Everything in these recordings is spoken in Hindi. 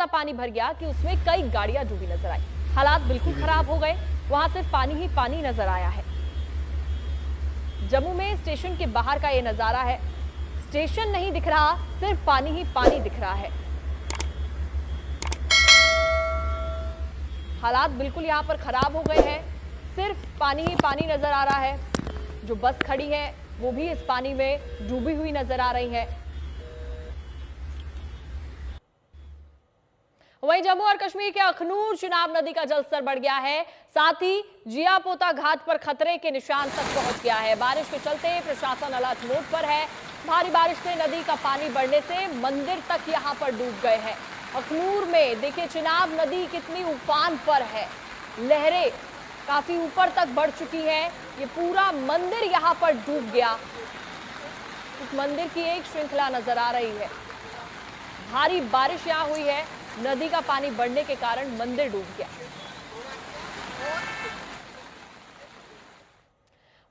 ज्यादा पानी भर गया कि उसमें कई गाड़ियां डूबी नजर आई। हालात बिल्कुल खराब हो गए, वहां सिर्फ पानी ही पानी नजर आया है। जम्मू में स्टेशन के बाहर का ये नजारा है, स्टेशन नहीं दिख रहा, सिर्फ पानी ही पानी दिख रहा है। हालात बिल्कुल यहां पर खराब हो गए हैं, सिर्फ पानी ही पानी नजर आ रहा है। जो बस खड़ी है वो भी इस पानी में डूबी हुई नजर आ रही है। वहीं जम्मू और कश्मीर के अखनूर चिनाब नदी का जलस्तर बढ़ गया है, साथ ही जियापोता घाट पर खतरे के निशान तक पहुंच गया है। बारिश के चलते प्रशासन अलर्ट मोड पर है। भारी बारिश से नदी का पानी बढ़ने से मंदिर तक यहां पर डूब गए हैं। अखनूर में देखिए चिनाब नदी कितनी उफान पर है, लहरें काफी ऊपर तक बढ़ चुकी है। ये पूरा मंदिर यहां पर डूब गया। इस मंदिर की एक श्रृंखला नजर आ रही है। भारी बारिश यहां हुई है, नदी का पानी बढ़ने के कारण मंदिर डूब गया।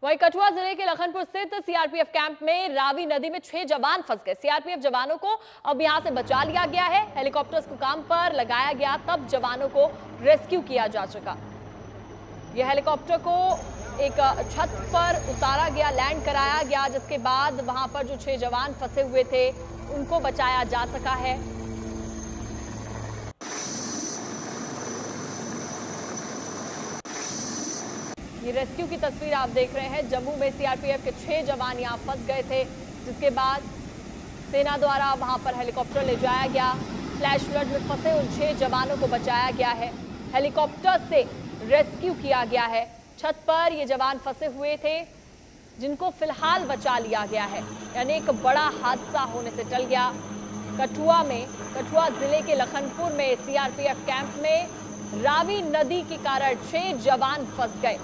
वहीं कठुआ जिले के लखनपुर स्थित सीआरपीएफ कैंप में रावी नदी में 6 जवान फंस गए। सीआरपीएफ जवानों को अब यहां से बचा लिया गया है। हेलीकॉप्टर्स को काम पर लगाया गया, तब जवानों को रेस्क्यू किया जा सका। यह हेलीकॉप्टर को एक छत पर उतारा गया, लैंड कराया गया, जिसके बाद वहां पर जो 6 जवान फंसे हुए थे उनको बचाया जा सका है। ये रेस्क्यू की तस्वीर आप देख रहे हैं। जम्मू में सीआरपीएफ के 6 जवान यहां फंस गए थे, जिसके बाद सेना द्वारा वहां पर हेलीकॉप्टर ले जाया गया। फ्लैश फ्लड में फंसे उन 6 जवानों को बचाया गया है, हेलीकॉप्टर से रेस्क्यू किया गया है। छत पर ये जवान फंसे हुए थे, जिनको फिलहाल बचा लिया गया है। यानी एक बड़ा हादसा होने से टल गया। कठुआ जिले के लखनपुर में सीआरपीएफ कैंप में रावी नदी के कारण 6 जवान फंस गए।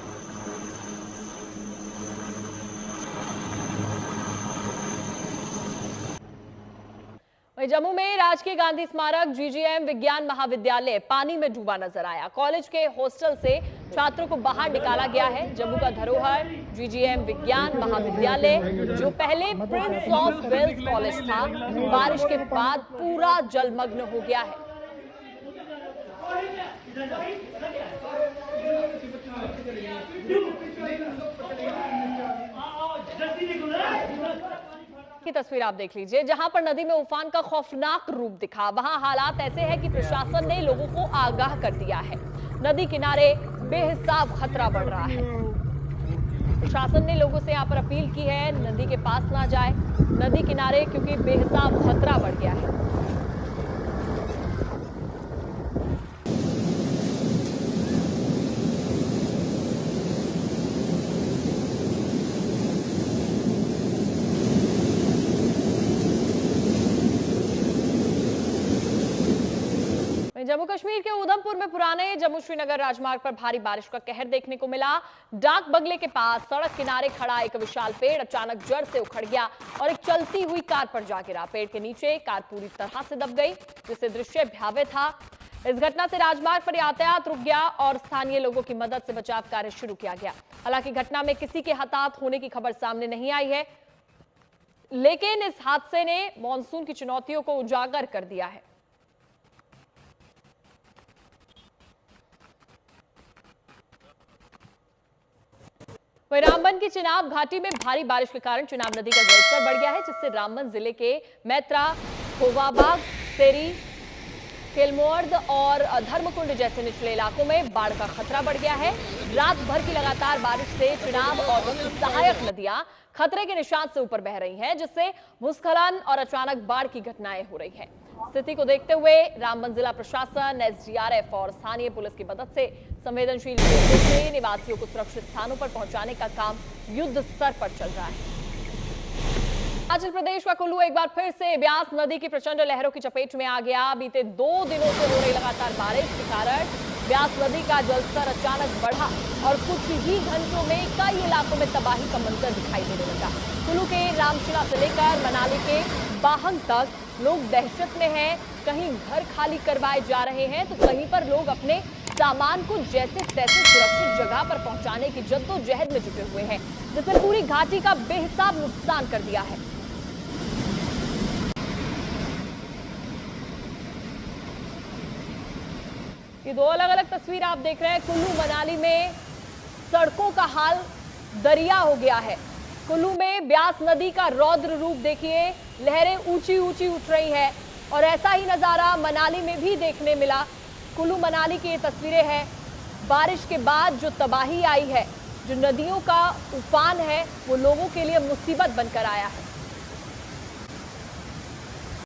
वहीं जम्मू में राजकीय गांधी स्मारक जीजीएम विज्ञान महाविद्यालय पानी में डूबा नजर आया। कॉलेज के हॉस्टल से छात्रों को बाहर निकाला गया है। जम्मू का धरोहर जीजीएम विज्ञान महाविद्यालय, जो पहले प्रिंस ऑफ वेल्स कॉलेज था, बारिश के बाद पूरा जलमग्न हो गया है। की तस्वीर आप देख लीजिए, जहां पर नदी में उफान का खौफनाक रूप दिखा, वहां हालात ऐसे हैं कि प्रशासन ने लोगों को आगाह कर दिया है। नदी किनारे बेहिसाब खतरा बढ़ रहा है। प्रशासन ने लोगों से यहां पर अपील की है, नदी के पास ना जाए, नदी किनारे, क्योंकि बेहिसाब खतरा बढ़ गया है। जम्मू कश्मीर के उधमपुर में पुराने जम्मू श्रीनगर राजमार्ग पर भारी बारिश का कहर देखने को मिला। डाक बंगले के पास सड़क किनारे खड़ा एक विशाल पेड़ अचानक जड़ से उखड़ गया और एक चलती हुई कार पर जा गिरा। पेड़ के नीचे कार पूरी तरह से दब गई, जिससे दृश्य भयावह था। इस घटना से राजमार्ग पर यातायात रुक गया और स्थानीय लोगों की मदद से बचाव कार्य शुरू किया गया। हालांकि घटना में किसी के हताहत होने की खबर सामने नहीं आई है, लेकिन इस हादसे ने मानसून की चुनौतियों को उजागर कर दिया है। रामबन की चिनाब घाटी में भारी बारिश के कारण चिनाब नदी का जलस्तर बढ़ गया है, जिससे रामबन जिले के मैत्रा, खोवाबाग, सेरी, केलमोर्द और धर्मकुंड जैसे निचले इलाकों में बाढ़ का खतरा बढ़ गया है। रात भर की लगातार बारिश से चिनाब और उसकी सहायक नदियां खतरे के निशान से ऊपर बह रही हैं, जिससे भूस्खलन और अचानक बाढ़ की घटनाएं हो रही हैं। स्थिति को देखते हुए रामबन जिला प्रशासन, एसडीआरएफ और स्थानीय पुलिस की मदद से संवेदनशील क्षेत्रों से निवासियों को सुरक्षित स्थानों पर पहुंचाने का काम युद्ध स्तर पर चल रहा है। हिमाचल प्रदेश का कुल्लू एक बार फिर से ब्यास नदी की प्रचंड लहरों की चपेट में आ गया। बीते 2 दिनों से हो रही लगातार बारिश के कारण ब्यास नदी का जलस्तर अचानक बढ़ा और कुछ ही घंटों में कई इलाकों में तबाही का मंजर दिखाई देने लगा। कुल्लू के रामशिला से लेकर मनाली के बाहंग तक लोग दहशत में हैं। कहीं घर खाली करवाए जा रहे हैं, तो कहीं पर लोग अपने सामान को जैसे तैसे सुरक्षित जगह पर पहुंचाने की जद्दोजहद में जुटे हुए हैं, जिसने पूरी घाटी का बेहिसाब नुकसान कर दिया है। ये दो अलग अलग तस्वीर आप देख रहे हैं। कुल्लू मनाली में सड़कों का हाल दरिया हो गया है। कुल्लू में ब्यास नदी का रौद्र रूप देखिए, लहरें ऊंची ऊंची उठ रही हैं और ऐसा ही नजारा मनाली में भी देखने मिला। कुल्लू मनाली की ये तस्वीरें हैं। बारिश के बाद जो तबाही आई है, जो नदियों का उफान है, वो लोगों के लिए मुसीबत बनकर आया है।